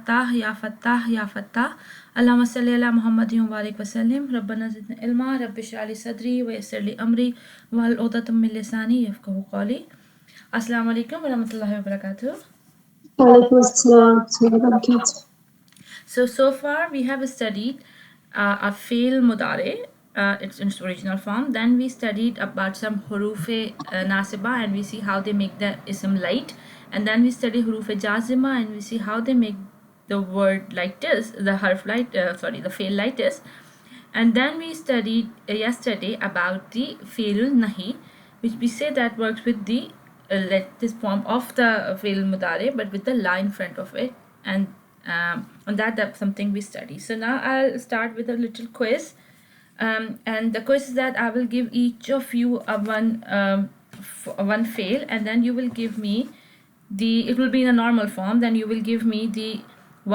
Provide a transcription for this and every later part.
فتاح يا فتاح يا فتاح اللهم صل على محمد وبارك وسلم ربنا زدنا علما رب اشرح لي صدري ويسر لي أمري واحلل عقدة من لساني يفقهوا قولي. Assalamu alaikum wa rahmatullahi wa barakatuh. Walaikum assalam wa rahmatullahi wa barakatuh. So far we have studied a fi'l mudare, it's in its original form. Then we studied about some hurufe nasiba and we see how they make the ism light. And then we study hurufe jazima and we see how they make the word like this, the harf light, the fi'l like this. And then we studied yesterday about the fi'l nahi, which we say that works with the this form of the fi'l mudare, but with the la in front of it. And that's something we study. So now I'll start with a little quiz. And the quiz is that I will give each of you a one fail, and then you will give me it will be in a normal form. Then you will give me the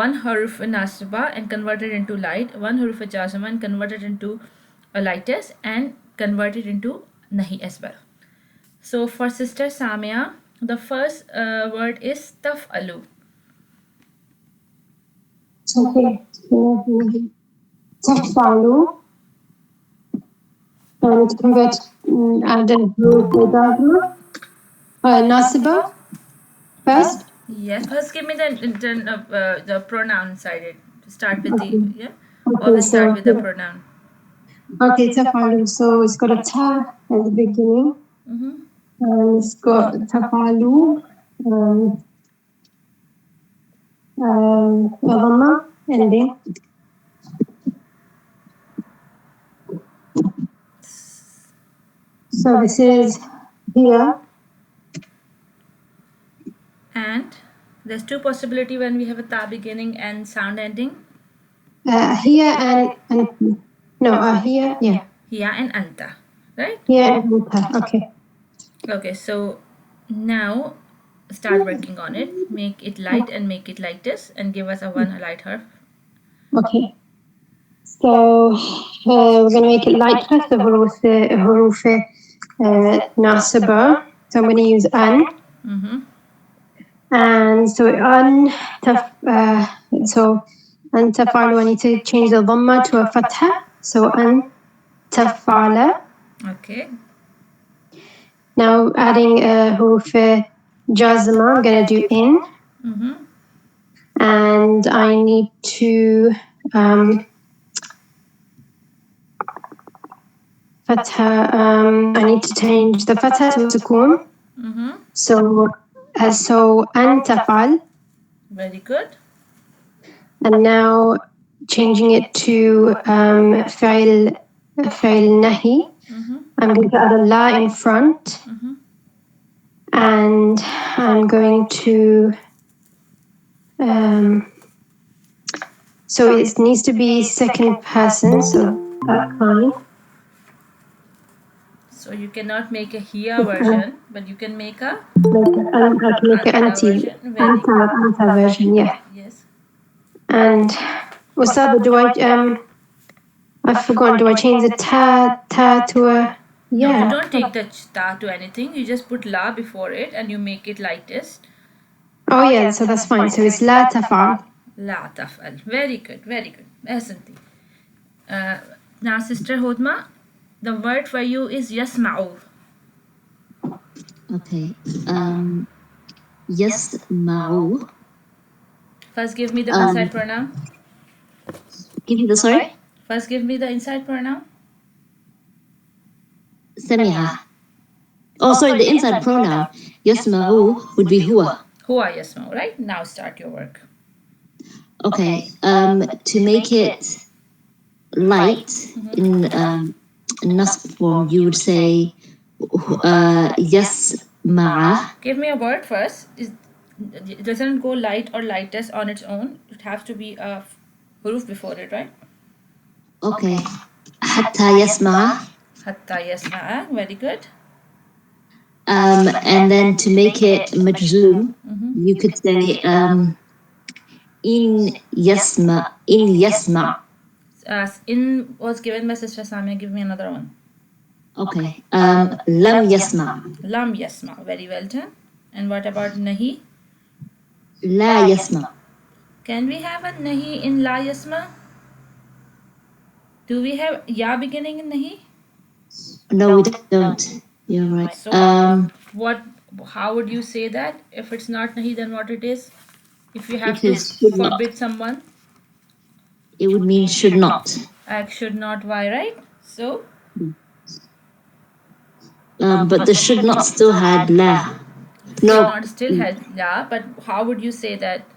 one harf nasiba and convert it into light, one harf jazma and convert it into a lightest, and convert it into nahi as well. So for sister Samia, the first word is taf'alu. Okay. Taf'alu. And to convert the nasiba first. Yes, first give me the pronoun inside it. Start with Okay. the always start with the pronoun. Okay, taf'alu. So it's got a ta at the beginning. And it's got taf'alu. Dhamma ending. So this is here. And there's two possibility when we have a ta beginning and sound ending. Here and no, here, yeah. Here and anta, right? Here and anta. Okay. Okay, so now start working on it. Make it light and make it like this, and give us a one light harf. Okay. So we're going to make it light first, the huruf nasiba. So I'm going to use an. And so an tafalu, I need to change the dhamma to a fatha. So an tafala. Okay. Now adding huruf jazma, I'm going to do in. And I need to I need to change the fatha to sukun. So an tafal. Very good. And now changing it to fa'il nahi. I'm going to add a la in front. And I'm going to so it needs to be second person, so that's fine. So you cannot make a hiya version, but you can make a anta version, yeah. Yes. And Ustad, I've forgotten, do I change the ta to a, yeah. No, you don't take the ta to anything. You just put la before it and you make it like this. Oh yeah, so that's fine. So it's la tafal. La tafal. Very good, very good. Ahsanti. Now, Sister Hodma, the word for you is yasma'u. Okay. Yasma'u. First, give me the inside pronoun. Give me the sorry? First, give me the inside pronoun. Sami'a. Oh, sorry, the inside pronoun. Yasma'u would be huwa. Huwa yasma'u, right? Now start your work. Okay. To make it light in nasb form, you would say yasma'a. Give me a word first. It doesn't go light or lightest on its own. It has to be a huruf before it, right? Okay. Hatta yasma'a. Hatta yasma'a. Very good. And then to make it majzoom, you could say in yasma. In was given by Sister Samia. Give me another one. Okay. Lam yasma. Lam yasma. Very well done. And what about nahi? La yasma. Can we have a nahi in la, Yasma? Do we have ya beginning in nahi? No, we don't. You're right. So what? How would you say that? If it's not nahi, then what it is? If you have Because to should not. forbid someone, It would mean should not. I should not. Why, right? So But the should not still had la. should No. not still has la, but how would you say that?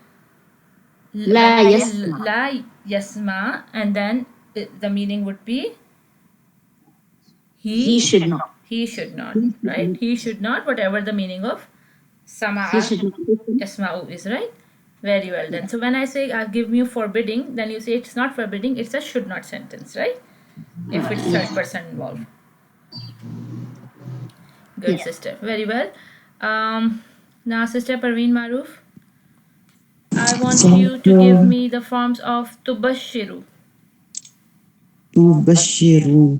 La When I say yasma. la yasma, and then the meaning would be He should not. he should not, right? He should not, whatever the meaning of sama He should not. yasma'u is, right? Very well done. So when I say I'll give you forbidding, then you say it's not forbidding, it's a should not sentence, right? If it's third person involved. Good, Yeah. sister. Very well. Now, Sister Parveen Maroof, I want you to give me the forms of tubashiru. تبشروا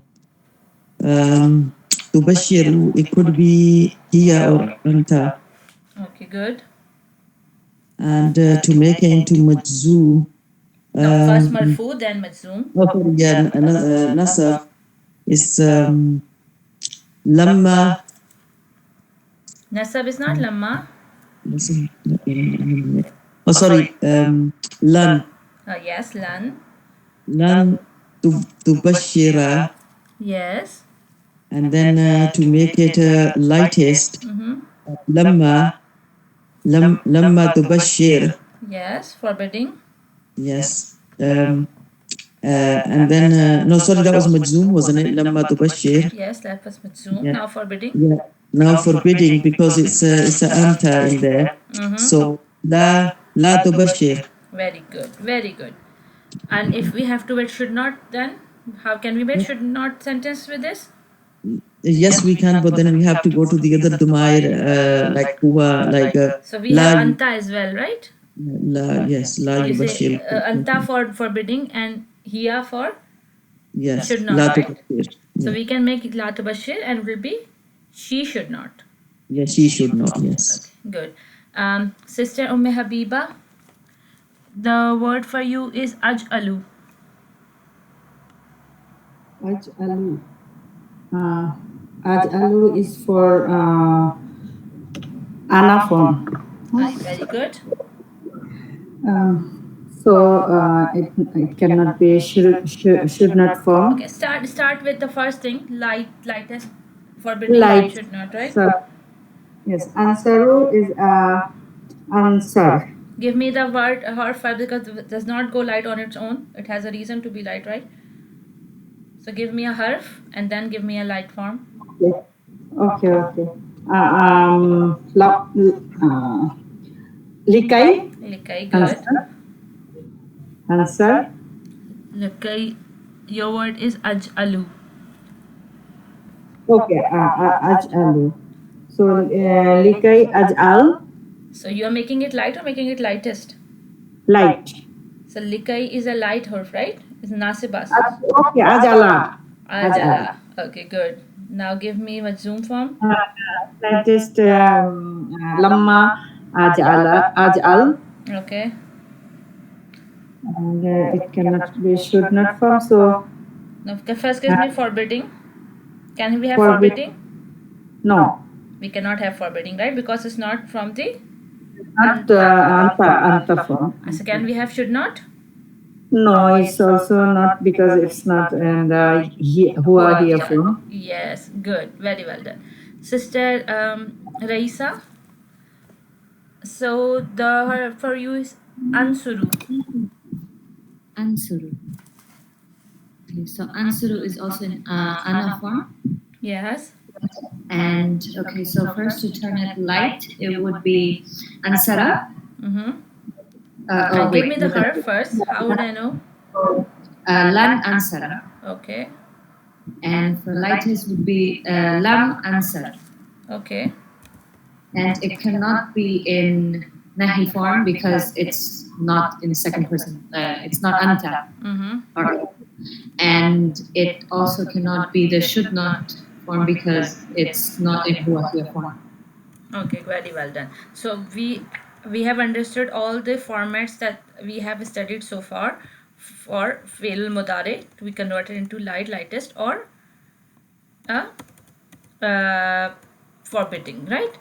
تبشروا it could be هي or أنت Okay, good. and to make it into مجزوم No, first marfu, then majzoom. yeah, نصب is لما Nasab is not lamma. oh sorry لن Yes, lan. لن تبشر Yes. and then to make it lightest Mm-hmm. لما تبشر Yes, forbidding. yes and then no sorry that was majzoom wasn't it لما تبشر Yes, that was majzoom. Yeah. Now forbidding. yeah now forbidding because it's a anta in there so لا تبشر Very good. Very good. And if we have to wait should not, then how can we wait should not sentence with this? yes we can but then we have to go to the other dumair like huwa like So we have anta as well, right? لا yes لا You say يبشر anta for forbidding and hiya for yes should not, لا right? تبشر So we can make it la tubashir and it will be she should not. yes she should not yes Okay, good. Sister Habiba, the word for you is aj'alu. Aj'alu. Aj'alu is for ana form. Very good. So it cannot be should not form. Okay, start with the first thing, lightest, forbidding Light. should not, right? So, yes, ansaru is answer. Give me the word harf because it does not go light on its own. It has a reason to be light, right? So give me a harf and then give me a light form. Okay. Likai. Likai, good. Answer. Likai, your word is aj'alu. Okay, aj'alu. So likai aj'al. So you are making it light or making it lightest? Light. So likai is a light harf, right? It's nasibas. Okay, ajala. Ajala. Okay, good. Now give me a zoom form. Lightest lamma aj'al. Okay. And it cannot be should not form. So Now first give me forbidding. Can we have Forbid- forbidding? no, We cannot have forbidding, right? Because it's not from the. not anta form. So can we have should not? No, it's also not because it's not and who are here from. Yes, good. Very well done. Sister Raisa. So the for you is ansuru. Ansuru. Okay, so ansuru is also in ana form. Yes. And okay, so first to turn it light, it would be ansara. Mm-hmm. Oh, Give wait, me the harf first. How would I know? lan ansara. Okay. And for lightest would be lam ansar. Okay. And it cannot be in nahi form because it's not in second person. It's not anta. Mm-hmm. And it also cannot be the should not form because it's not in huwa here form. Okay, very well done. So we we have understood all the formats that we have studied so far for fi'l mudare to be converted into lightest or forbidding, right?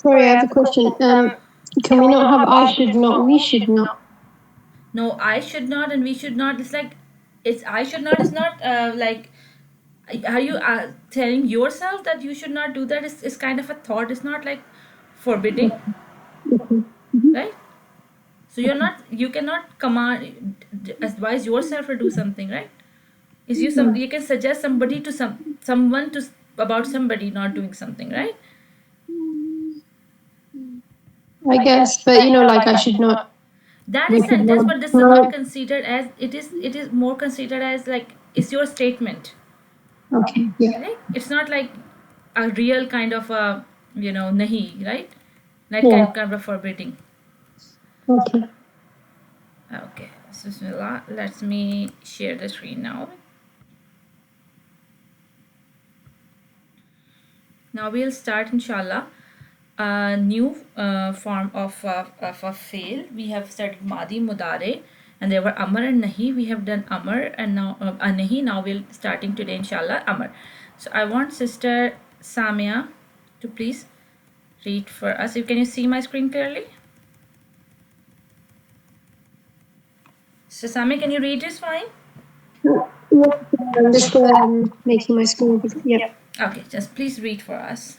Sorry, I have a question. Can we not have I should not, we should not? No, I should not and we should not. It's like, it's I should not is not like, are you telling yourself that you should not do that? It's kind of a thought. It's not like forbidding, right? So you cannot advise yourself to do something, right? Is you can suggest somebody to someone to about somebody not doing something, right? I guess, but like I should not. That is sentence, but this is not considered as it is more considered as like it's your statement. Okay, yeah. Right? It's not like a real kind of a nahi, right? Like Yeah. kind of forbidding. Okay. Okay, Bismillah. Let me share the screen now. Now we'll start, inshallah, a new form of a fail. We have studied Madi, Mudare, and there were Amar and Nahi. We have done Amar and now Nahi. Now we'll starting today, inshallah, Amar. So I want Sister Samia to please read for us. Can you see my screen clearly? Sister Samia, can you read this fine? I'm just making my screen. Yeah. Okay, just please read for us.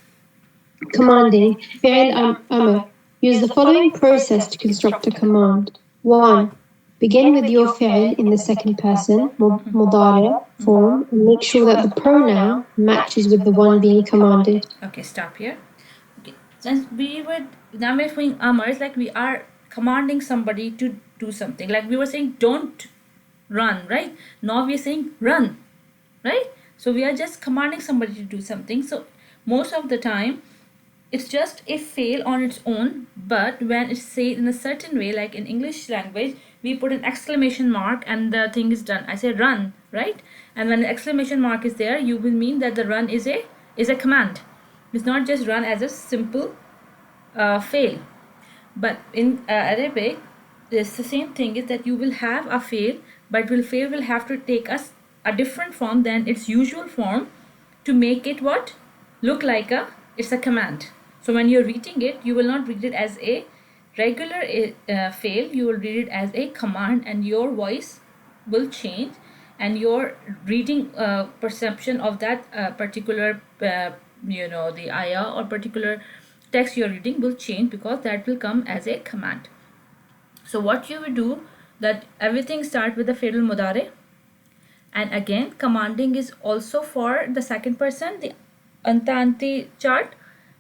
Commanding. Fi'l amr. Use the following process to construct a command. 1. Begin with your fi'l in the second person, mudari form, and make sure that the pronoun matches with the one being commanded. Okay, stop here. Okay, since we were now doing amr, it's like we are commanding somebody to do something. Like we were saying, don't run, right? Now we are saying run, right? So we are just commanding somebody to do something. So most of the time, it's just a fail on its own, but when it's said in a certain way, like in English language, we put an exclamation mark and the thing is done. I say run, right? And when the exclamation mark is there, you will mean that the run is a command. It's not just run as a simple fail. But in Arabic, it's the same thing, is that you will have a fail, but fail will have to take us a different form than its usual form to make it what? Look like it's a command. So when you're reading it, you will not read it as a regular fail, you will read it as a command, and your voice will change and your reading perception of that particular the ayah or particular text you're reading will change, because that will come as a command. So what you will do, that everything start with the fi'l mudare, and again commanding is also for the second person, the anta anti chart,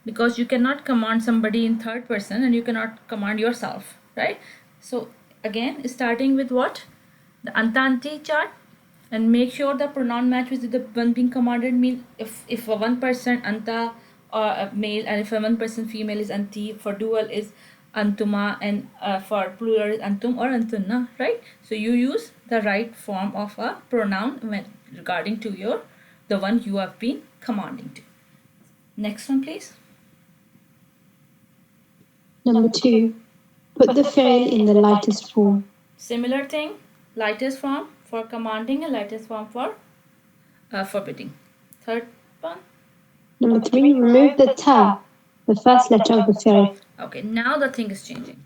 because you cannot command somebody in third person and you cannot command yourself, right? So again, starting with what? The anta anti chart, and make sure the pronoun matches with the one being commanded. Mean if one person anta or male, and if one person female is anti, for dual is antuma, and for plural is antum or antunna, right? So you use the right form of a pronoun when regarding to the one you have been commanding to. Next one, please. Number 2. Put the fi'l in the lightest form. Similar thing, lightest form for commanding and lightest form for forbidding. Third one. Number 3. Remove the ta, the first letter of the fi'l. Okay, now the thing is changing.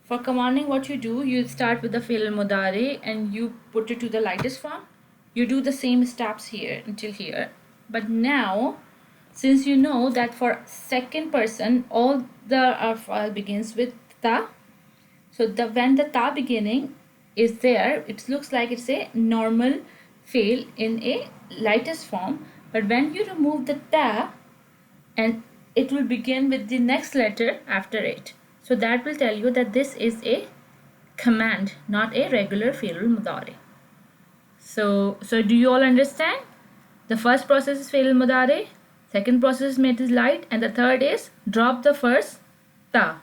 For commanding, what you do, you start with the fi'l mudari and you put it to the lightest form. You do the same steps here until here. But now, since you know that for second person, all the file begins with ta. So when the ta beginning is there, it looks like it's a normal fail in a lightest form. But when you remove the ta, and it will begin with the next letter after it. So that will tell you that this is a command, not a regular fi'l mudari. So do you all understand? The first process is fi'l mudari, second process is made is light, and the third is drop the first ta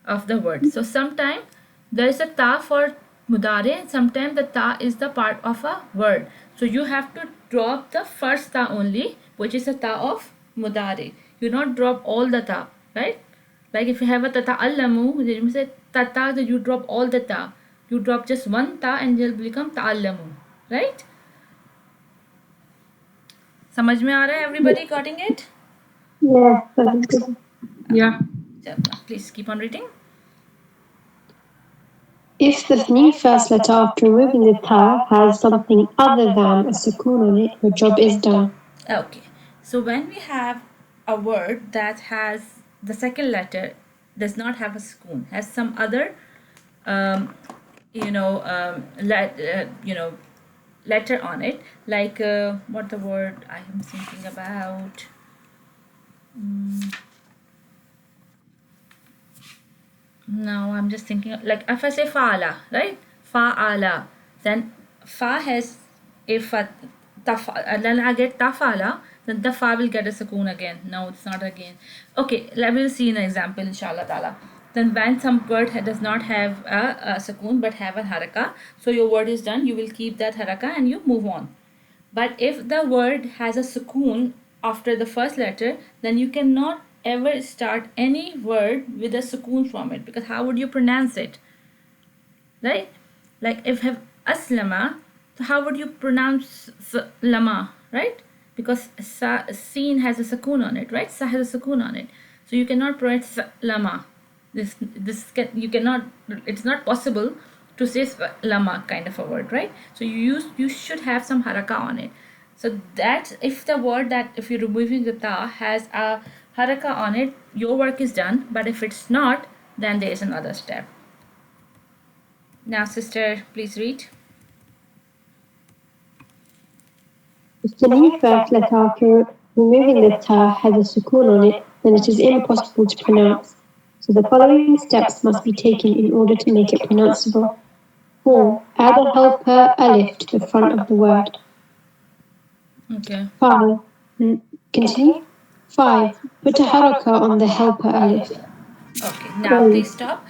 of the word. So sometimes there is a ta for mudari, and sometimes the ta is the part of a word. So you have to drop the first ta only, which is the ta of mudari. You not drop all the ta, right? Like if you have a tata'allamu, you say tata, then you drop all the ta. You drop just one ta and it will become ta'allamu, right? समझ में आ रहा है? Everybody getting it? Yes, that is good. Yeah. Please keep on reading. If the thneen first letter after removing the ta has something other than a sukoon on it, your job is done. Okay, so when we have a word that has the second letter does not have a sukoon, has some other, letter on it, like what the word I am thinking about. No, I'm just thinking like if I say fa'ala, right? Fa'ala, then fa has a fa, and then I get tafala, then the fa will get a sukoon again. No, it's not again. Okay, we'll see an example, inshallah ta'ala. Then when some word does not have a sukoon but have a haraka, so your word is done, you will keep that haraka and you move on. But if the word has a sukoon after the first letter, then you cannot ever start any word with a sukoon from it, because how would you pronounce it? Right? Like if have aslama, so how would you pronounce lama, right? Because seen has a sukoon on it, right? Sa has a sukoon on it. So you cannot pronounce lama. You cannot, it's not possible to say lama kind of a word, right? So you should have some haraka on it. So that's if the word that if you're removing the ta has a haraka on it, your work is done. But if it's not, then there is another step. Now, sister, please read. If the thneen first letter after removing the ta has a sukoon on it, then it is impossible to pronounce. So the following steps must be taken in order to make it pronounceable. 4. Add a helper alif to the front of the word. Okay. 5. Continue. 5. Put a haraka on the helper alif. Okay, now please stop.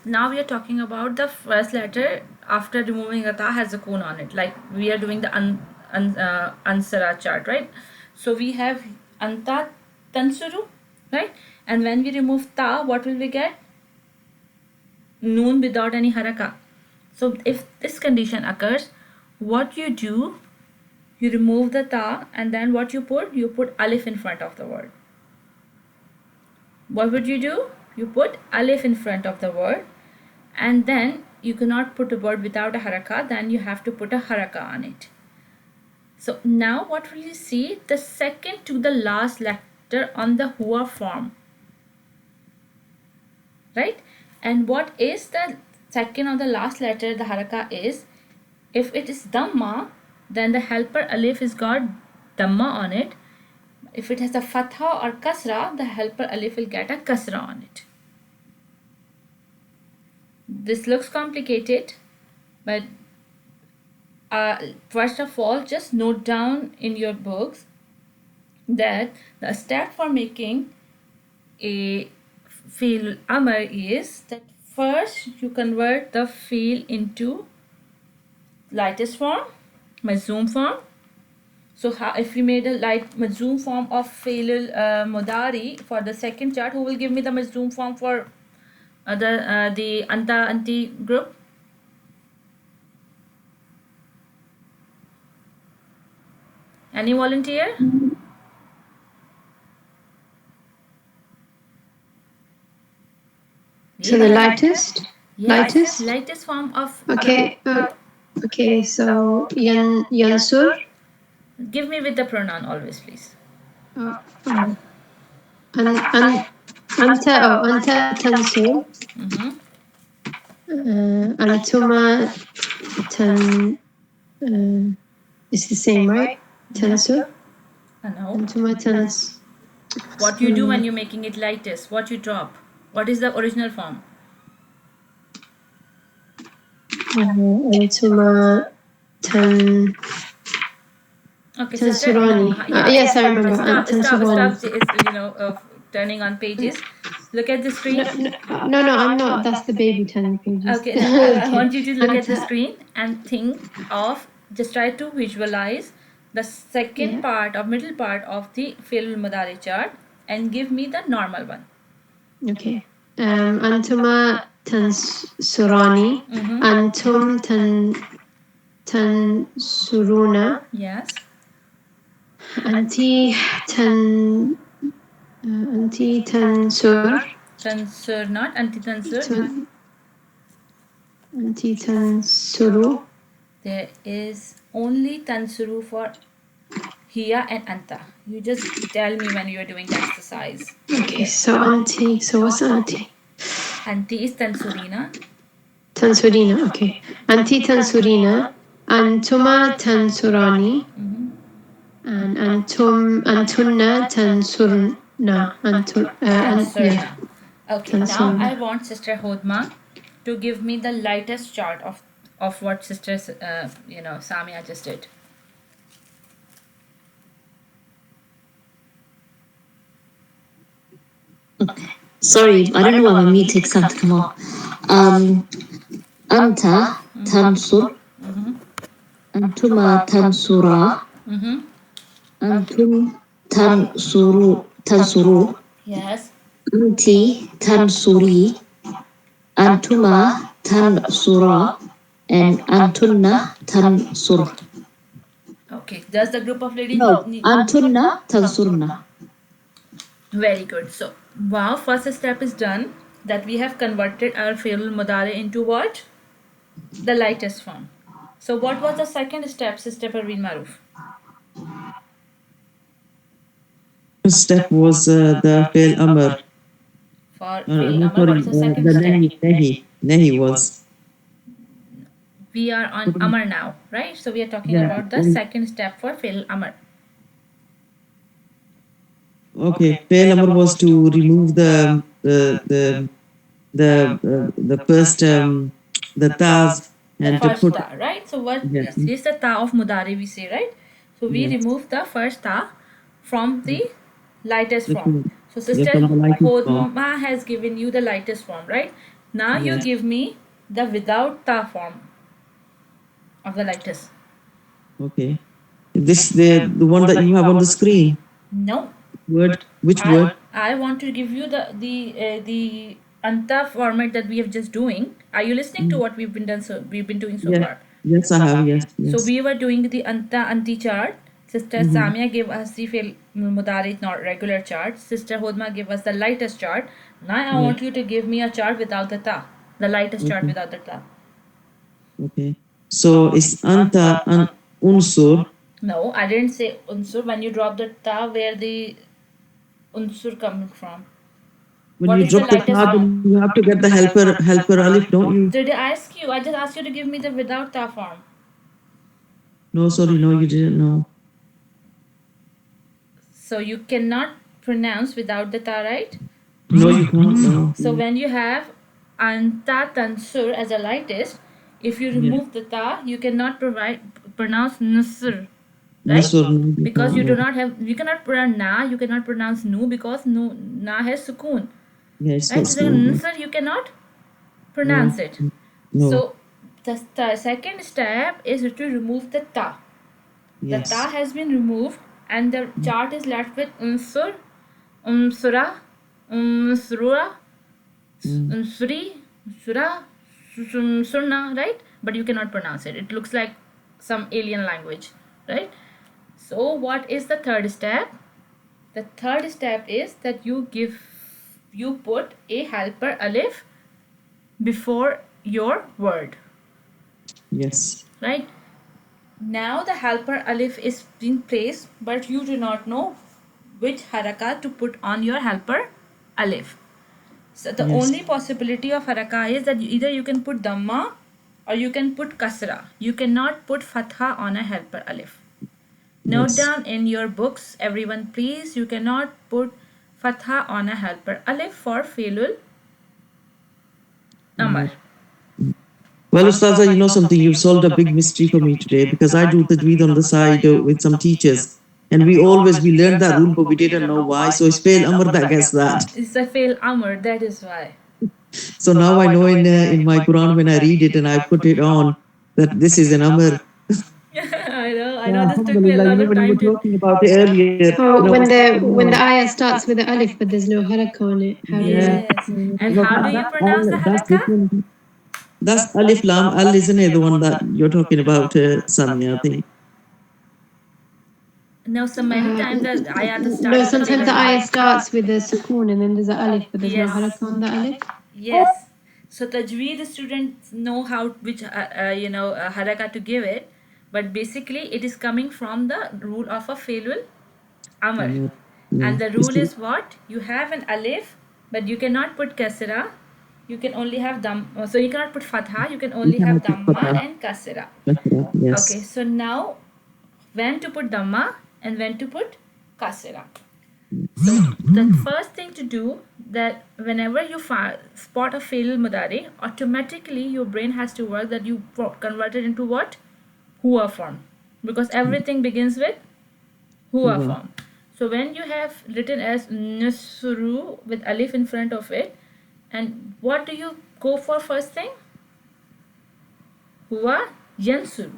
Now we are talking about the first letter after removing a ta has a koon on it. Like we are doing the ansara chart, right? So we have anta tansuru, right? And when we remove ta, what will we get? Noon without any haraka. So if this condition occurs, what you do, you remove the ta, and then what you put alif in front of the word. What would you do? You put alif in front of the word, and then you cannot put a word without a haraka, then you have to put a haraka on it. So now what will you see? The second to the last letter on the huwa form, right? And what is the second or the last letter, the haraka is, if it is dhamma, then the helper alif is got dhamma on it. If it has a fatha or kasra, the helper alif will get a kasra on it. This looks complicated, but first of all, just note down in your books that the step for making a fi'l amr is that first you convert the fi'l into lightest form, majzoom form. So if we made a light majzoom form of fi'l mudari for the second chart, who will give me the majzoom form for the anta anti group? Any volunteer? So the lightest? Yes, lightest form of. Okay. Okay, so yansur. Give me with the pronoun always, please. Anta tansur. Antuma it's the same, right? Tansur. No. Antuma tans. What you do when you're making it lightest? What you drop? What is the original form? Antuma tan. Okay, Tansurani. Yes, I remember. Stop, turning on pages. Look at the screen. No, I'm not. That's the baby turning pages. Okay, I want you to look at the screen and think of, just try to visualize the second part or middle part of the fi'l mudari chart and give me the normal one. Okay. Antuma tansurani. Antum tansuruna. Yes. Anti tansur. Tansur, not anti-tansur. Anti tansuru. There is only tansuru for hiya and anta. You just tell me when you are doing the exercise. Okay, so anti. So what's anti? Anti is tansurina. Tansurina. Okay. Anti tansurina. Antuma tansurani. And antunna tansurna. Tansurna. Okay, now Tansurna. I want Sister Hodma to give me the lightest chart of what Sister Samia just did. Sorry, I don't know why my mute takes time to come up. Anta tansur, antuma tansura, antum tansuru, Yes. anti tansuri, antuma tansura, and antunna tansur. Okay, does the group of ladies No, need? antunna tansurna. Very good. So, wow, first step is done. That we have converted our fi'l mudari into what? The lightest form. So, what was the second step, Sister Parveen Maroof? First step was the fail amr. For No, fi'l no, amr, sorry, what is the second the step? nahi was. We are on amr now, right? So, we are talking Yeah. about the second step for fi'l amr. Okay, fail amr was to remove the first the tas and to First put ta, right? So, what? Yes. Yes, this is the ta of mudari we say, right? So, we Yes. remove the first ta from the lightest The form. two- So, Sister from the lightest form. Hodma has given you the lightest form, right? Now, you Yes. give me the without ta form of the lightest. Okay. This the one that you have on the screen. No. Word. Which word? I want to give you the anta format that we have just doing. Are you listening to what we've been doing so Yes. far? Yes, I have. Yes. Yes. So we were doing the anta anti chart. Sister Samia gave us the fi'l mudari not regular chart. Sister Hodma gave us the lightest chart. Now I want you to give me a chart without the ta, the lightest chart without the ta. Okay. So it's anta unsur. No, I didn't say unsur. When you drop the ta, where the unsur coming from? When What you is the drop the lightest ta, form? then you have to get the helper alif, don't you? Did I ask you? I just asked you to give me the without ta form. No, sorry, no, you didn't know. So you cannot pronounce without the ta, right? No, you can't. No. So when you have anta tansur as a lightest, if you remove the ta, you cannot pronounce nusr, right? Nasr, no, Because you no. do not have, you cannot pronounce na, you cannot pronounce nu because nu na has sukoon, Yeah, it's right? not So small. nusr you cannot pronounce it. No. So the second step is to remove the ta. Yes. The ta has been removed and the chart is left with unsur, unsura, unsrura, unsuri, sura, surna, right? But you cannot pronounce it. It looks like some alien language, right? So what is the third step? The third step is that you put a helper alif before your word, Yes. right? Now the helper alif is in place, but you do not know which haraka to put on your helper alif. So the Yes. only possibility of haraka is that either you can put dhamma or you can put kasra. You cannot put fatha on a helper alif. Note Yes. down in your books, everyone please, you cannot put fatha on a helper alif for fi'lul amr. Well, Ustaza, you know something, you've solved a big mystery for me today because I do tajweed on the side with some teachers. And we learned that rule, but we didn't know why. So it's fail amr that gets that. It's a fi'l amr, that is why. So now I know in my Quran when I read it and I put it on that this is an amr. I know, I know this took me a lot of when you time were to. talking about it earlier, So when the ayah starts with the alif but there's no haraka on it, how does it? Yes. And how do you pronounce the that's haraka? different. That's Alif Lam Al, isn't it? The one that you're talking about, Samia, I think. No, so many times the ayat No, start. sometimes the ayah starts with a sukoon and then there's a alif, but there's no Yes. haraka on the alif. Yes. So tajweed students know how which haraka to give it, but basically it is coming from the rule of a failul amr, and the rule is what you have an alif, but you cannot put kasra. You can only have so you cannot put fatha. You can only have damma and kasra. Yes. Okay. So now, when to put damma and when to put kasra. So the first thing to do, that whenever you spot a failed mudari, automatically your brain has to work that you convert it into what? Hua form. Because everything begins with hua form. So when you have written as nusru with alif in front of it, and what do you go for first thing? Hua yansuru.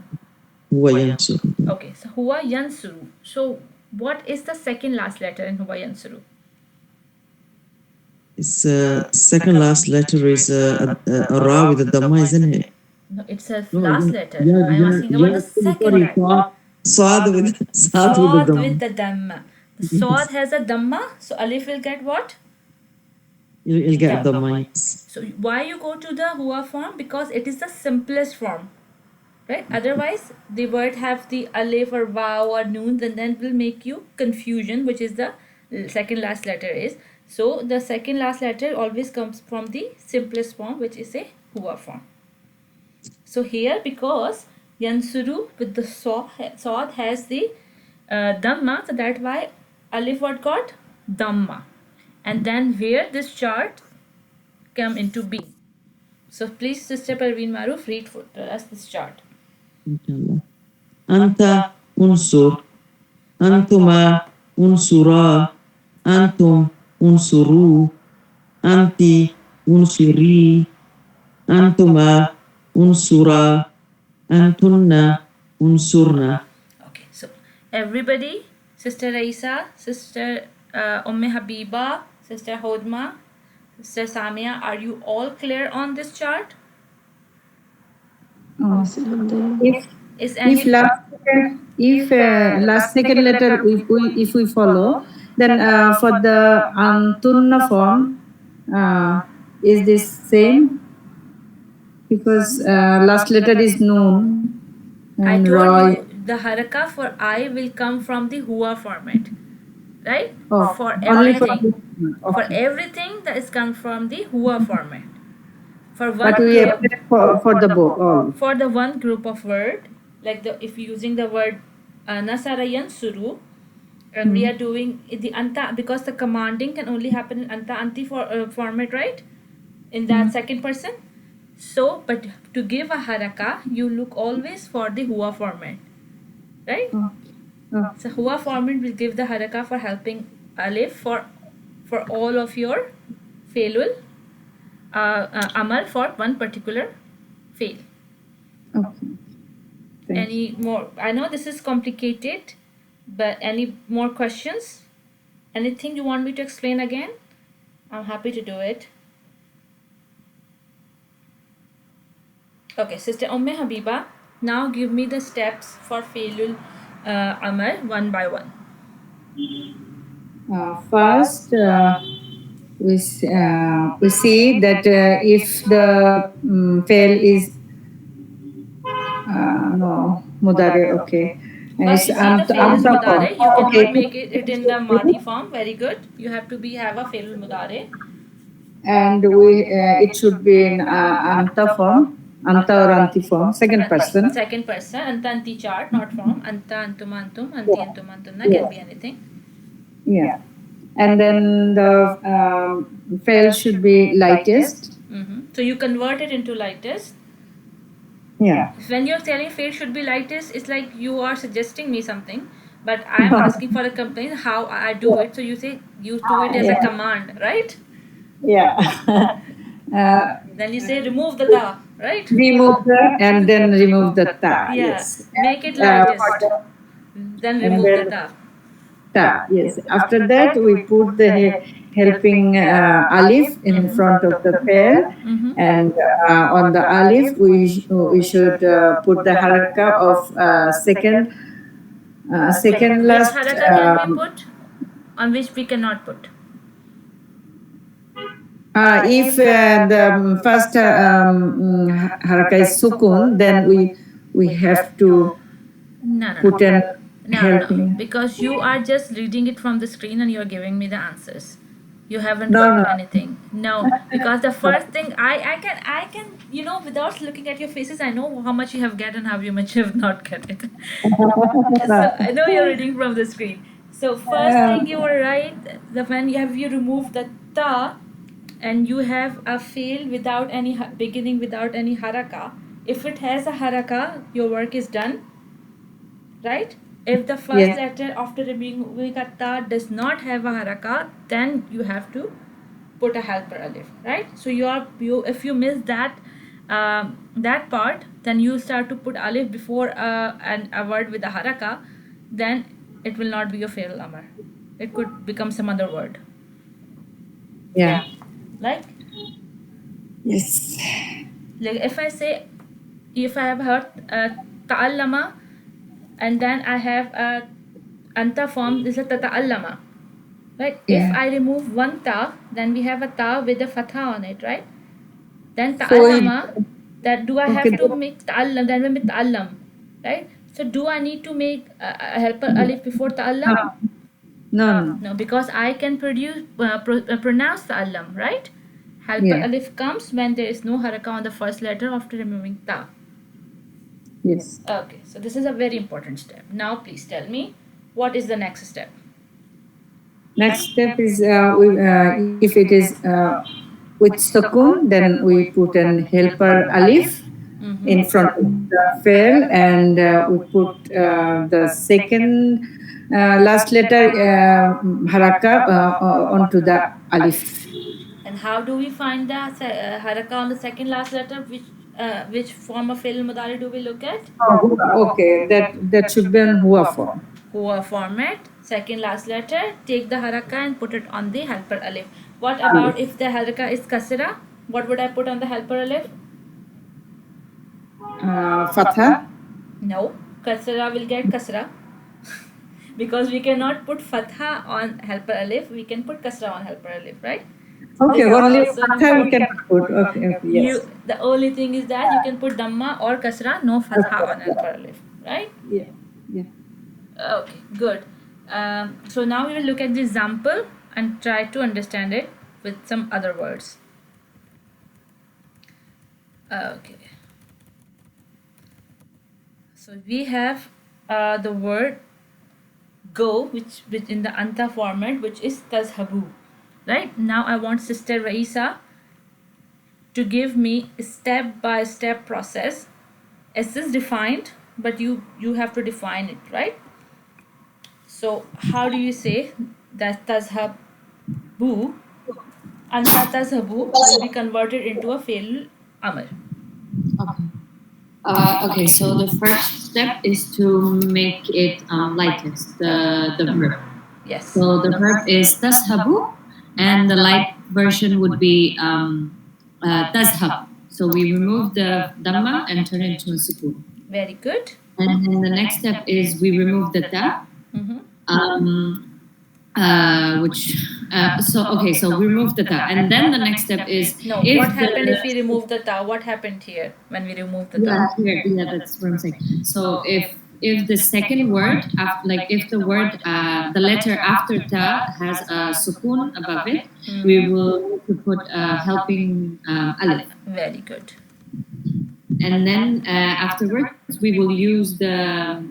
Huwa yansuru. Okay, so Huwa Yansuru. So what is the second last letter in Huwa Yansuru? It's second last letter is a ra with a dhamma, isn't it? No, it's a last letter. I'm asking about the second letter. Saad with Sod the with dhamma. the Dhamma. The Sod has a Dhamma, so Alif will get what? You'll get the mics. So why you go to the Huwa form? Because it is the simplest form. Right? Otherwise, the word have the alif or waw or noon, then that will make you confusion, which is the second last letter is. So the second last letter always comes from the simplest form, which is a huwa form. So here, because yansuru with the sod has the dhamma, so that's why alif what got dhamma, and then where this chart come into B. So please, Sister Parveen Maruf, read for us this chart. Inshallah. Anta unsur, antuma unsura, antum unsuru, anti unsuri, antuma unsura, antunna unsurna. Okay, so everybody, Sister Raisa, Sister Habiba, Sister Hodma, Sister Samia, are you all clear on this chart? Is any If last second letter if we follow, then for the antunna form, is this same? Because last letter is noon. I And told you the haraka for I will come from the huwa format, right? Oh, For only for everything. this one. For Okay. everything that is come from the huwa format. For one But we group, apply for the both all. for the one group of word, like if you're using the word nasara yansuru, and we are doing the anta, because the commanding can only happen in anta anti format, right? In that second person. So, but to give a haraka, you look always for the huwa format, right? Oh. So huwa format will give the haraka for helping alif for all of your failul amal for one particular fail. Okay. Thank Any more? I know this is complicated, but any more questions? Anything you want me to explain again? I'm happy to do it. Okay, Sister Habiba, now give me the steps for failul amal one by one. First, we see that if the fail is no mudare, okay. First, you see the failul Anta mudare. form. You cannot Okay. make it in the madi form. Very good. You have to have a failul mudare. And it should be in anta form, anta or anti form, second person. Second person. Anta anti chart, not form. Anta antuma antum. Anti antum antunna can be anything. Yeah. And then the fail should be lightest. So you convert it into lightest. Yeah. When you're telling fail should be lightest, it's like you are suggesting me something, but I'm asking for a complaint how I do it. So you say you do it as a command, right? Yeah. Then you say remove the ta, right? remove the and then remove the ta. Yeah, Yes. make it For lightest. the- Then and remove the then ta. ta. Yes. After that, we put the helping alif in front of the fail, Mm-hmm. and on the alif we should put the haraka of second Which last. haraka can we put? On which we cannot put? If the first haraka is sukun, then we have to No, no, put no. an No, no, no. helping. Because you are just reading it from the screen and you're giving me the answers. You haven't No, got no. anything. No, because the first thing I can without looking at your faces, I know how much you have get and how much you have not get it. So I know you're reading from the screen. So first thing you were right. The when you removed the ta, and you have a fail without any beginning without any haraka. If it has a haraka, your work is done, right? If the first Yes. letter after removing a ta does not have a haraka, then you have to put a helper alif, right? So you if you miss that part, then you start to put alif before a word with a haraka, then it will not be a fail amar. It could become some other word, Yeah. like Yes. if I say, if I have heard ta'allama, and then I have a anta form, this is tata'allama, right? If Yeah. I remove one ta, then we have a ta with a fatha on it, right? Then So ta'allama, that do I have okay. to make ta'allam, then we make ta'allam, right? So do I need to make a helper alif before ta'allam? No. No, because I can pronounce ta'allam, right? Helper Yeah. alif comes when there is no haraka on the first letter after removing ta. Yes. Okay, so this is a very important step. Now please tell me, what is the next step? Next step is if it is with sukun, then we put an helper alif in front of the fail, and we put the second last letter haraka onto the alif. And how do we find the haraka on the second last letter? Which form of fi'l mudari do we look at? Okay, that should be on huwa form. Huwa format, second last letter, take the haraka and put it on the helper alif. What about if the haraka is kasra? What would I put on the helper alif? Fatha. No, kasra will get kasra. Because we cannot put fatha on helper alif, we can put kasra on helper alif, right? Okay, This is only also fatha we can important. put. Okay, yes. The only thing is that you can put dhamma or kasra, no fatha on helper alif, right? Yeah. Okay, good. So now we will look at the example and try to understand it with some other words. Okay. So we have the word go, which in the anta format, which is tazhabu. Right? Now I want Sister Raisa to give me a step-by-step process. S is defined, but you have to define it, right? So how do you say that tazhabu? Anta tazhabu will be converted into a fail amr. Okay, so the first step is to make it lightest, the verb. Yes. So the verb is tashabu, and the light version would be tazhab. So we remove the dhamma and turn it into a sukun. Very good. And then the next step is we remove the ta, Mm-hmm. So we remove the ta, and then the next step is No, if what happened the, if we remove the ta? What happened here when we remove the ta? yeah, that's what I'm saying. So if the second word, like if the word, the letter after ta has a sukun above it, we will need to put a helping alif. Very good. And then afterwards, we will use the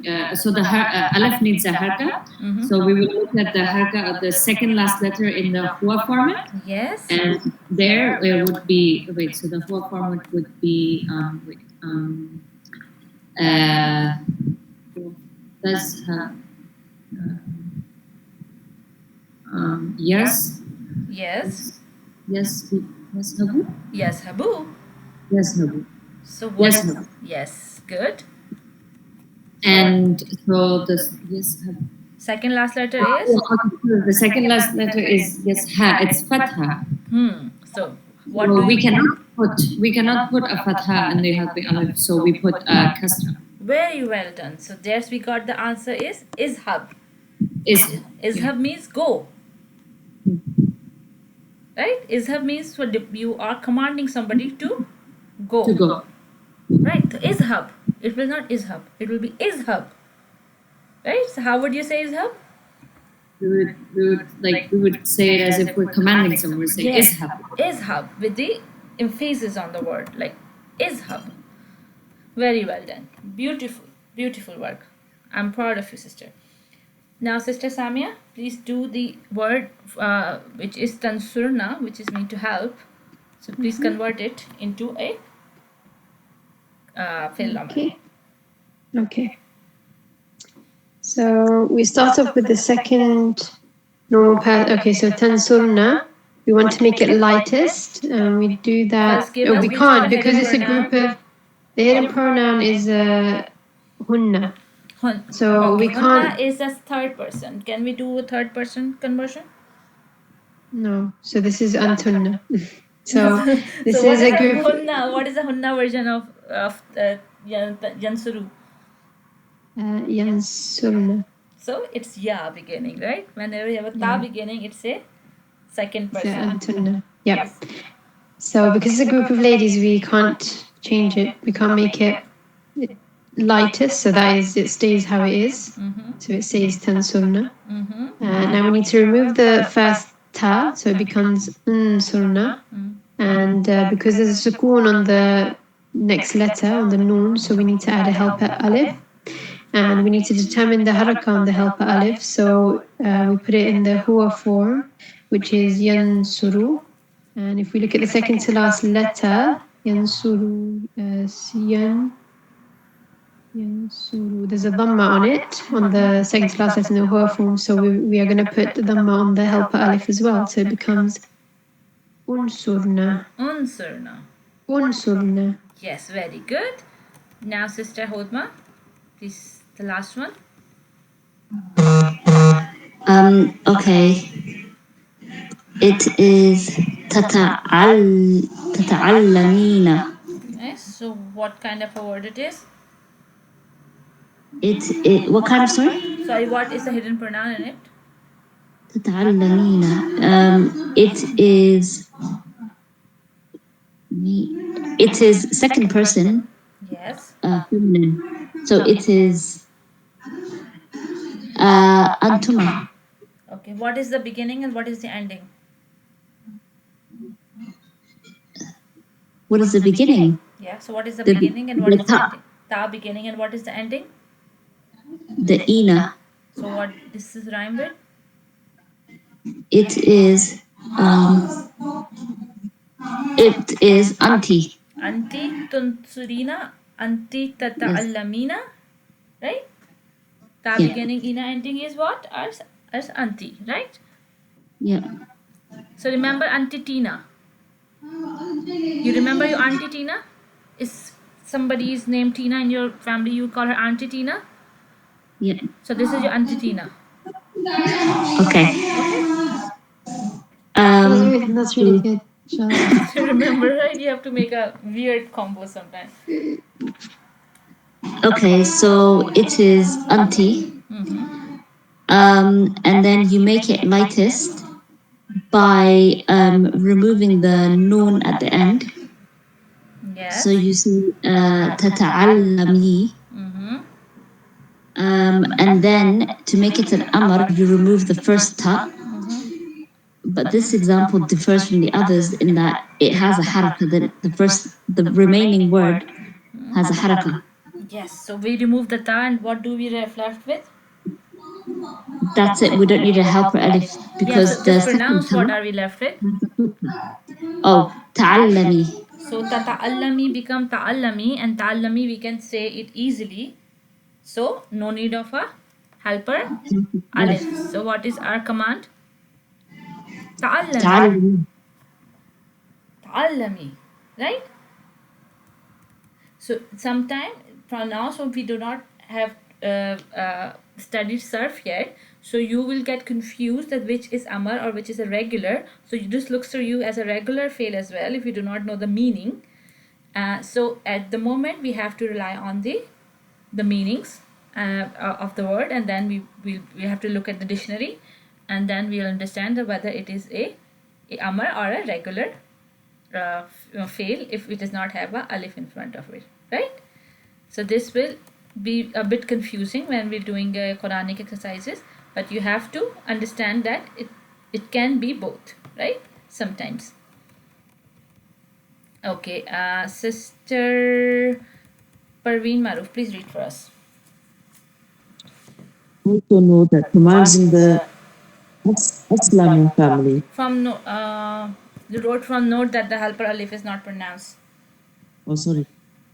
alif needs a harka. Mhm. So we will look at the harka of the second last letter in the huwa format. Yes. And there would be, so the huwa format would be, does yes. Yes. Yes, Yes, Habu. Yes, Habu. Yes, Habu. So what Yes, is Habu. yes, good. And so this yes, Habu. Second last letter is The second last letter is yes, ha. It's fatha. So what So do you we cannot put a fatha and they have the alif. So we put a kasra. Very well done. So there's we got the answer is izhab. Is Izhab means go. Right? Izhab means you are commanding somebody to go. to go. Right? So izhab. It will not izhab. It will be izhab. Right? So how would you say izhab? We would say it as if we're commanding someone. We say Yes. ishab. Izhab with the emphasis on the word, like izhab. Very well done. Beautiful, beautiful work. I'm proud of you, sister. Now, Sister Samia, please do the word which is tansurna, which is meant to help. So please convert it into a fi'l amr. Okay. Okay. So we start off with the second normal path. Okay, so tansurna. We want to make it lightest, and we do that. First give Oh, us we which can't is the because hidden it's a group of. The hidden pronoun is hunna. So we Hunna can't. is a third person. Can we do a third person conversion? No. So this is antunna. So this so what is a the group. hunna? What is the hunna version of yansuru? Yansurna. So it's ya beginning, right? Whenever you have a ta Yeah. beginning, it's a second So person. antunna. Yep. Yes. So because it's a group of ladies, we can't change it. We can't make it lightest. So that is, it stays how it is. So it says tansurna. Now we need to remove the first ta, so it becomes unsurna. And because there's a sukoon on the next letter, on the noon, so we need to add a helper alif. And we need to determine the haraka on the helper alif. So we put it in the huwa form, which is yansuru. And if we look at the second to last letter, yansuru, yansuru, there's a dhamma on it, on the second to last letter in the huwa form. So we are going to put the dhamma on the helper alif as well. So it becomes unsurna. Unsurna. Unsurna. Yes, very good. Now, Sister Hodma, this the last one. Okay. It is tata'allamina. Yes. So, what kind of a word it is? What kind of story? Sorry, what is the hidden pronoun in it? Tata'allamina. It is second person Yes. feminine. So it is antuma. Okay. What is the beginning and what is the ending? What is the beginning? Yeah. So, what is the The- beginning and what the is the ta. ending? Ta beginning and what is the ending? The ina. So, what this is rhyme with? It is auntie. Anti tunsurina, anti tata'allamina, right? Ta Yeah. beginning, ina ending is what? As anti, right? Yeah. So remember Auntie Tina. You remember your Auntie Tina? Is somebody's name Tina in your family? You call her Auntie Tina. Yeah. So this is your Auntie Tina. Okay. That's really good. Inshallah. Remember, right? You have to make a weird combo sometimes. Okay, so it is auntie. And then you make it lightest by removing the noon at the end. Yes. So you see tata'allami. And then to make it an amr, you remove the first ta. But this example differs from the others in that it has a haraka. The remaining word has a haraka. Yes. So we remove the ta, and what do we left with? That's it. We don't need a helper alif because Yes. So the just second pronounce what ta. are we left with? Oh, ta'allami. So tata'allami become ta'allami, and ta'allami we can say it easily. So no need of a helper alif. So what is our command? Ta'allami. Ta'allami. Allami, right? So sometime from now, so we do not have studied surf yet, so you will get confused that which is amar or which is a regular. So this looks to you as a regular fail as well if you do not know the meaning. So at the moment we have to rely on the meanings of the word, and then we have to look at the dictionary, and then we'll understand that whether it is a amar or a regular fail if it does not have a alif in front of it, right? So this will be a bit confusing when we're doing Quranic exercises, but you have to understand that it can be both, right? Sometimes. Okay, Sister Parveen Maruf, please read for us. Also know that commands in the Aslama family. From you wrote from note that the helper alif is not pronounced. Oh, sorry.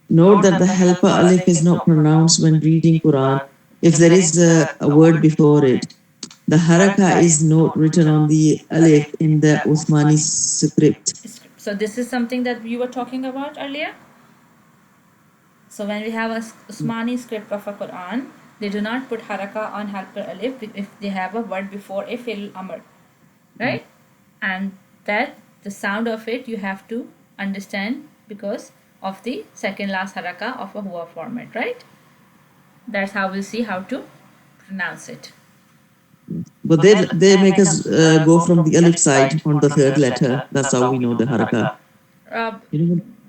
Note that the helper alif is not pronounced when reading Quran if there is a word before it. The haraka is not written on the alif in the Uthmani script. So this is something that you were talking about earlier. So when we have a Usmani script of a Quran, they do not put haraka on helper alif if they have a word before a fi'l amr, right? And that the sound of it you have to understand because of the second last haraka of a huwa format, right? That's how we'll see how to pronounce it. But they make us go from the alif side on the third letter. That's how we know the haraka.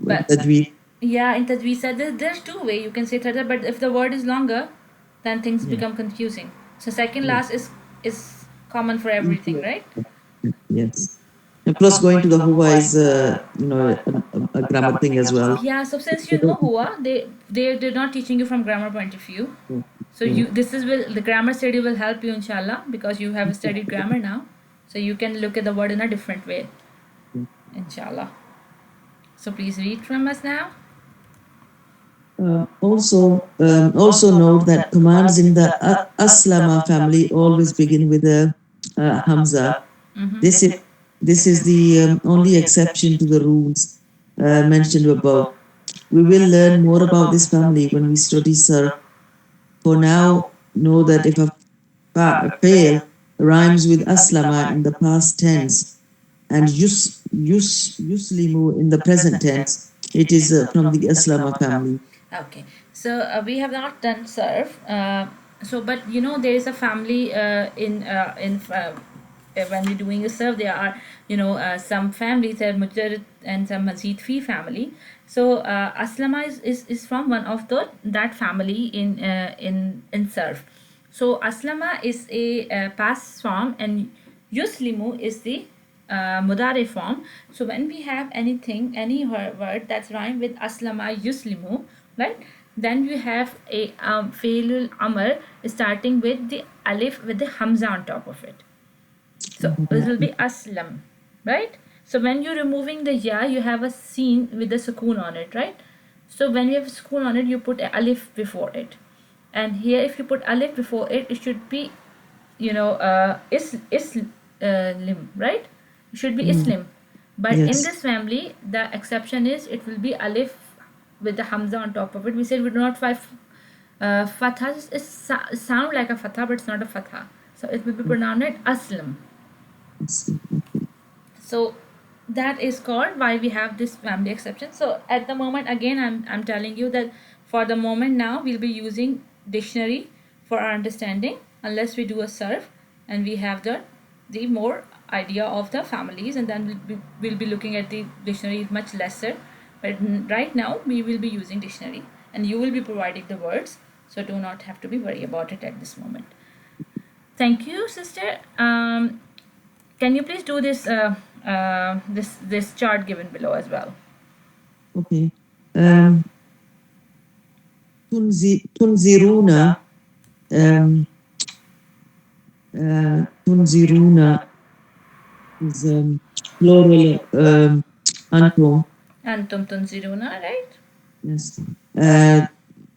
But Tajweed. yeah, in Tajweed said there's two ways you can say third, but if the word is longer, then things become confusing. So second last is common for everything, right? Yes. And plus going to the huwa is a grammar thing as well. Yeah, so since you know huwa, they're not teaching you from grammar point of view. So the grammar study will help you inshallah because you have studied grammar now. So you can look at the word in a different way. Inshallah. So please read from us now. Also note that commands in the Aslama family always begin with a Hamza. This is the only exception to the rules mentioned above. We will learn more about this family when we study Sir. For now, know that if a fail rhymes with Aslama in the past tense and Yuslimu in the present tense, it is from the Aslama family. Okay, so we have not done surf. But there is a family in when we're doing a surf, there are some families, there are Mujarrid and some Mazid Fi family. So Aslama is from one of that family in surf. So Aslama is a past form and Yuslimu is the Mudare form. So when we have any word that's rhymed with Aslama Yuslimu, right? Then you have a Failul Amr starting with the alif with the Hamza on top of it. So this will be Aslam, right? So when you're removing the ya, you have a sin with the sukoon on it, right? So when you have a sukoon on it, you put a alif before it. And here if you put alif before it, it should be, Islim, right? It should be Islim. But in this family, the exception is it will be alif with the Hamza on top of it. We said we do not find fatha. It sound like a fatha, but it's not a fatha. So it will be pronounced Aslam. So that is called why we have this family exception. So at the moment, again, I'm telling you that for the moment now, we'll be using dictionary for our understanding unless we do a surf and we have the more idea of the families, and then we'll be looking at the dictionary much lesser. But right now we will be using dictionary and you will be providing the words, so do not have to be worried about it at this moment. Thank you, sister. Can you please do this this chart given below as well? Okay. Tunziruna. Tunziruna is plural antum. Antum tunziruna, right? Yes. And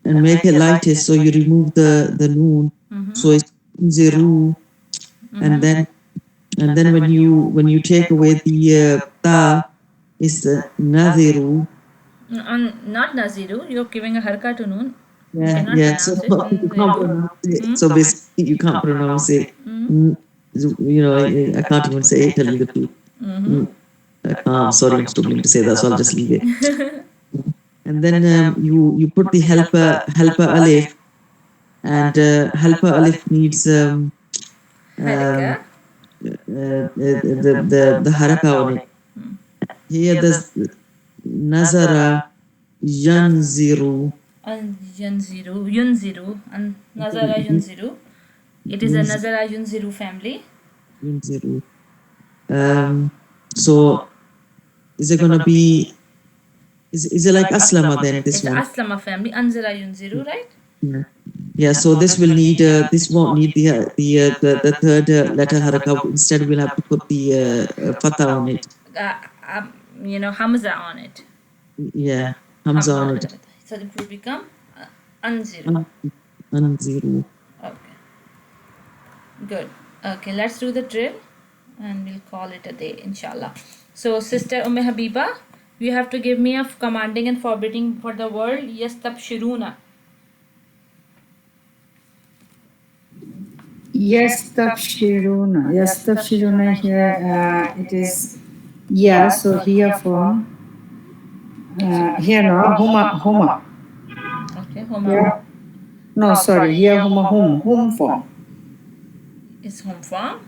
make it lightest, so you remove the noon. So it's tunziru. And then when you take away the ta, is Nadiru. Not Naziru. You're giving a haraka to Noon. You Yeah, cannot yeah. So pronounce it. you can't pronounce it. So basically, you can't pronounce it. I can't even say it. Tell you the truth. I can't. I'm sorry, I'm struggling to say that, so I'll just leave it. And then you put the helper alif, and helper alif needs Haraka. the haraka on it. Here there's Nazara Yanziru. Yunziru. And Nazara Yunziru. It is a Nazara Yunziru family. Yunziru. So is it gonna be? Is it like Aslama then? This It's one. Aslama family. Anzara Yunziru, right? Yeah. Yeah. So this will need. This won't need the third letter haraka. Instead, we'll have to put the fatha on it. Hamza on it. Yeah, Hamza on it. So it will become Anziru. Anziru. Okay. Good. Okay, let's do the drill and we'll call it a day, inshallah. So, Sister Habiba, you have to give me a commanding and forbidding for the word Yastabshiruna. Yastabshiruna. Yastabshiruna here, it is yeah, so here form. Here no, huma. Okay, huma. Yeah. No, sorry, here hum form. Is home form?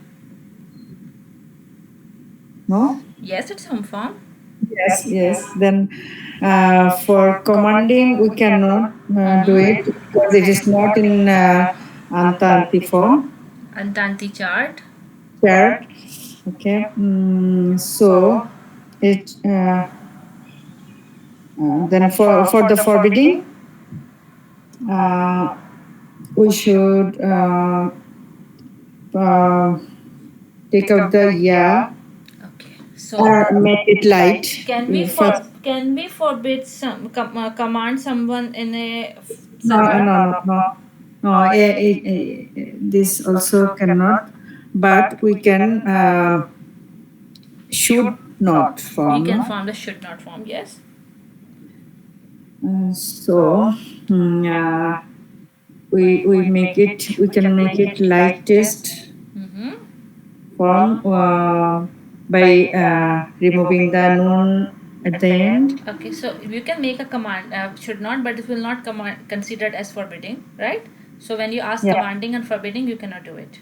No? Yes, it's home form. Yes. Then for commanding, we cannot do it because it is not in Antanti form. Antanti chart. Okay. So it then for the forbidding, we should take out the ya. Okay. So Make it light. can we forbid some command someone in a No. This also cannot, but we can should not form. We can form the should not form. Yes. So we make it. We can make it lightest form by removing the noon at the end. Okay, so you can make a command should not, but it will not considered as forbidding, right? So when you ask commanding and forbidding, you cannot do it,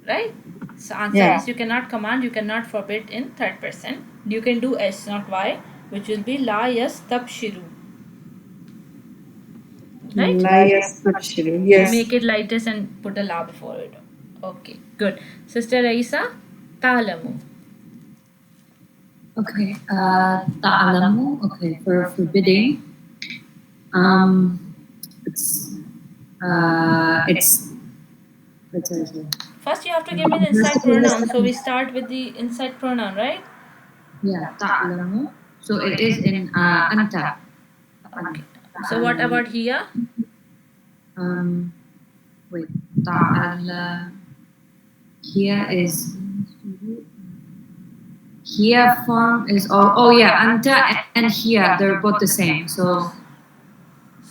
right? So answer is you cannot command, you cannot forbid in third person. You can do S, not Y, which will be la yastabshiru. Right? La yastabshiru. Yes. Make it lightest and put a la before it. Okay, good. Sister Raisa, ta'lamu. Okay, ta'alamu. Okay, for forbidding. It's let's say. First, you have to give me the inside pronoun. So we start with the inside pronoun, right? Yeah, ta'alamu. So it is in anta. Okay. So what about here? Wait, ta'ala. Here form is anta and here they're both the same. So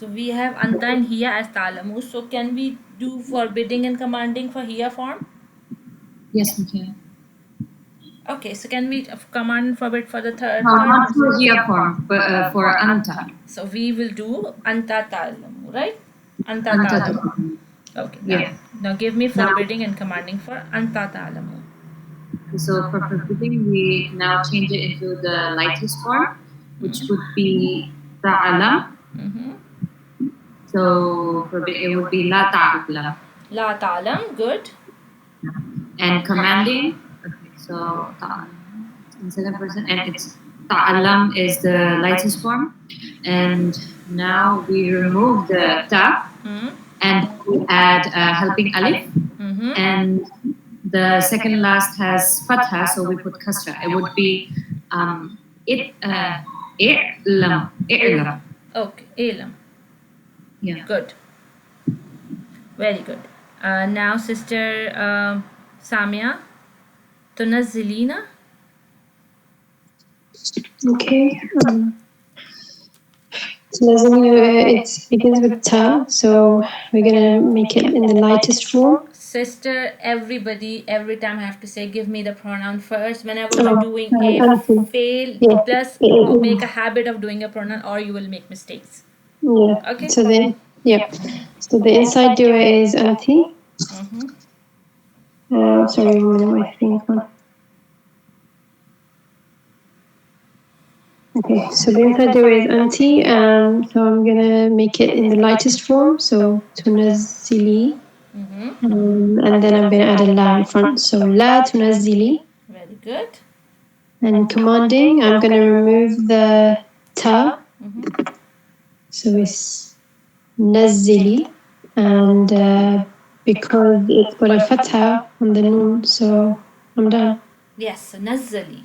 we have anta and here as ta'lamu. So can we do forbidding and commanding for here form? Yes, we can. Okay, so can we command and forbid for the third? No, not for here form, but for anta. So we will do anta ta'lamu, right? Anta ta'lamu. Okay. Yeah. Now give me forbidding and commanding for anta ta'lamu. So for forbidding, we now change it into the lightest form, which would be ta'alam. So it would be la ta'alam. La ta'alam, good. And commanding, okay, so ta'alam in second person, and it's ta'alam is the lightest form. And now we remove the ta and we add helping alif. And the second last has fatha, so we put kasra. It would be i'lam. Okay, ilam. Yeah. Good. Very good. Now, Sister Samia, tunazzilina. Okay. So it begins with ta, so we're gonna make it in the lightest form. Sister, everybody, every time I have to say, give me the pronoun first. Whenever Oh, you're doing a auntie. fail, Yeah. plus make a habit of doing a pronoun, or you will make mistakes. Yeah. Okay. So then, yeah. So the inside doer is auntie. Sorry, I'm on my thing. Okay, so the inside doer is auntie, so I'm gonna make it in the lightest form, so tunazzili, and then I'm gonna add a la in front, so la tunazzili. Very good. And commanding, I'm gonna remove the ta, so it's nazzili, and because it's got a fatha on the noon, so I'm done. Yes, so nazzali.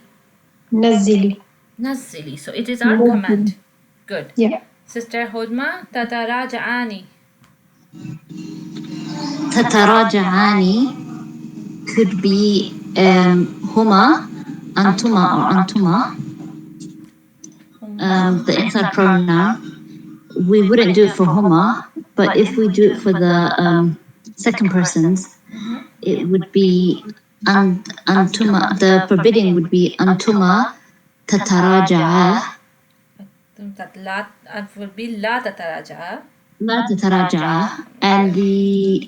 Nazzili. Nazzili. So it is our command. Good. Yeah. Sister Hodma, tataraja'ani. تتراجعان could be هما أنتما or أنتما. The inside pronoun. We wouldn't do it for huma, but if we do it for the second persons, it would be antuma. The forbidding would be antuma tataraja'a. That would be la tataraja'a. La tataraja'a. And the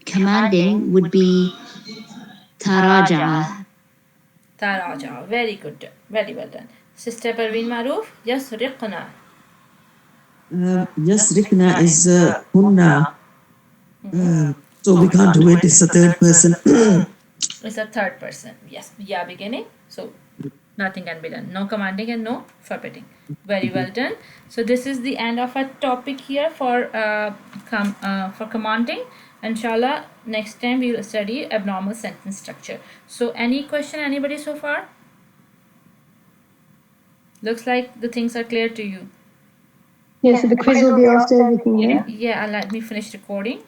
commanding would be taraja'a. Taraja'a. Very good. Very well done. Sister Parveen Maroof, yasriqna. Yasrikna is kunna. So we can't do it. It's a third person. It's a third person. Yes. Yeah, beginning. So nothing can be done. No commanding and no forbidding. Very well done. So this is the end of our topic here for commanding. Inshallah, next time we will study abnormal sentence structure. So any question, anybody so far? Looks like the things are clear to you. Yeah, so the quiz will be after everything, yeah? Yeah, let me finish recording.